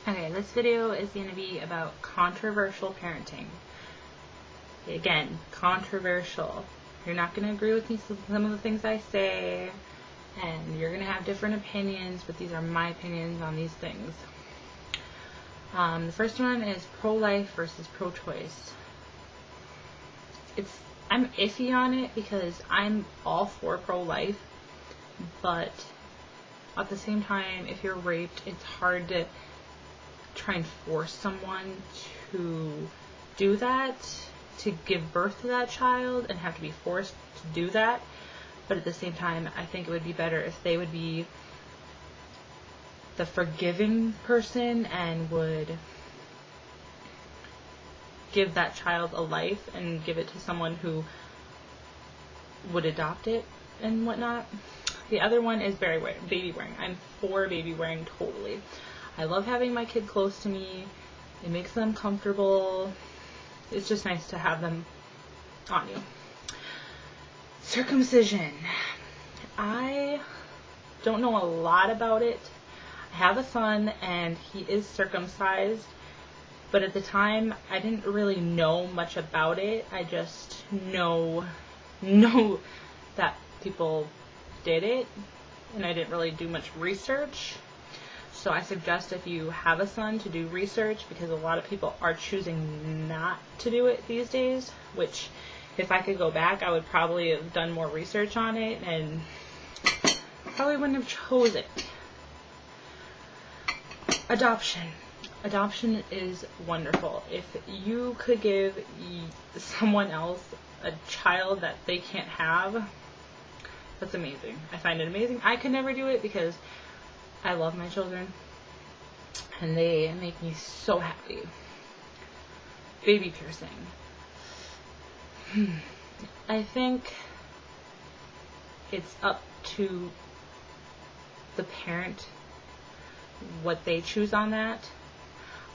Okay, this video is going to be about controversial parenting. Again, controversial. You're not going to agree with me some of the things I say, and you're going to have different opinions, but these are my opinions on these things. The first one is pro-life versus pro-choice. I'm iffy on it because I'm all for pro-life, but at the same time, if you're raped, it's hard to try and force someone to do that, to give birth to that child and have to be forced to do that. But at the same time, I think it would be better if they would be the forgiving person and would give that child a life and give it to someone who would adopt it and whatnot. The other one is baby wearing. I'm for baby wearing totally. I love having my kid close to me. It makes them comfortable. It's just nice to have them on you. Circumcision. I don't know a lot about it. I have a son and he is circumcised, but at the time I didn't really know much about it. I just know that people did it, and I didn't really do much research. So I suggest if you have a son to do research, because a lot of people are choosing not to do it these days, which if I could go back, I would probably have done more research on it and probably wouldn't have chose it. Adoption. Adoption is wonderful. If you could give someone else a child that they can't have, that's amazing. I find it amazing. I could never do it because I love my children and they make me so happy. Baby piercing. I think it's up to the parent what they choose on that.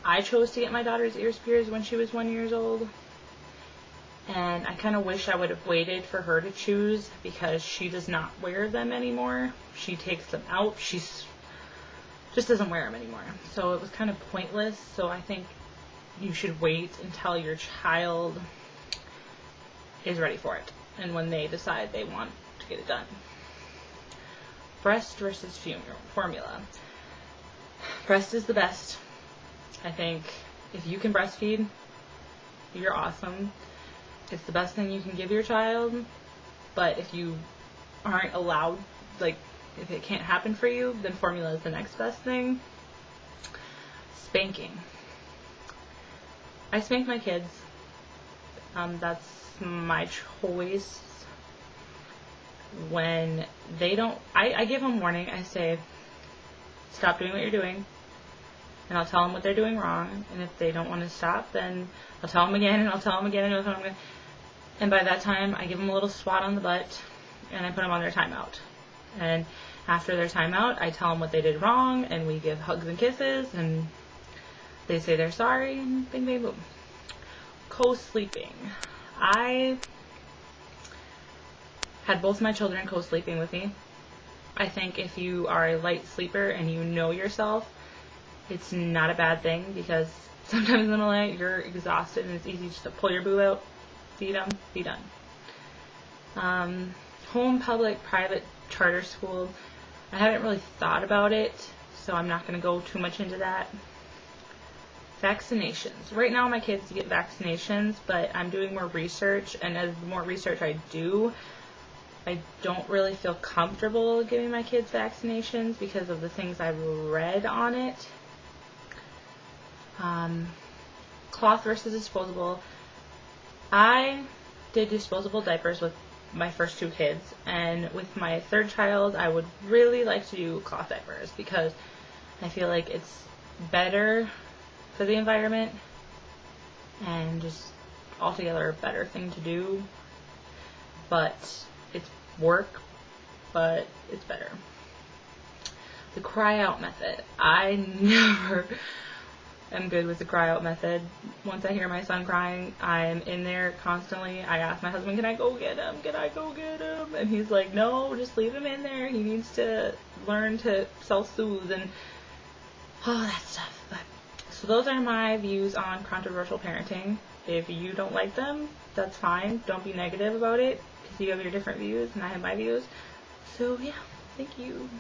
I chose to get my daughter's ears pierced when she was 1 year old, and I kind of wish I would have waited for her to choose because she does not wear them anymore. She takes them out. She's just doesn't wear them anymore. So it was kind of pointless. So I think you should wait until your child is ready for it and when they decide they want to get it done. Breast versus formula. Breast is the best. I think if you can breastfeed, you're awesome. It's the best thing you can give your child. But if you aren't allowed, if it can't happen for you, then formula is the next best thing. Spanking. I spank my kids. That's my choice. When they don't, I give them warning. I say, stop doing what you're doing. And I'll tell them what they're doing wrong. And if they don't want to stop, then I'll tell them again, and I'll tell them again, and I'll tell them again. And by that time, I give them a little swat on the butt, and I put them on their timeout. And after their timeout, I tell them what they did wrong, and we give hugs and kisses, and they say they're sorry, and bing, bang, boom. Co-sleeping. I had both my children co-sleeping with me. I think if you are a light sleeper and you know yourself, it's not a bad thing, because sometimes in the night you're exhausted and it's easy just to pull your boob out, be done. Home, public, private, charter school. I haven't really thought about it, so I'm not going to go too much into that. Vaccinations. Right now my kids get vaccinations, but I'm doing more research, and as the more research I do, I don't really feel comfortable giving my kids vaccinations because of the things I've read on it. Cloth versus disposable. I did disposable diapers with my first two kids, and with my third child I would really like to do cloth diapers because I feel like it's better for the environment and just altogether a better thing to do. But it's work, but it's better. The cry out method. I never am good with the cry out method. Once I hear my son crying, I'm in there constantly. I ask my husband, can I go get him? And he's like, no, just leave him in there. He needs to learn to self-soothe and all that stuff. But So those are my views on controversial parenting. If you don't like them, that's fine. Don't be negative about it, because you have your different views and I have my views. So yeah, thank you.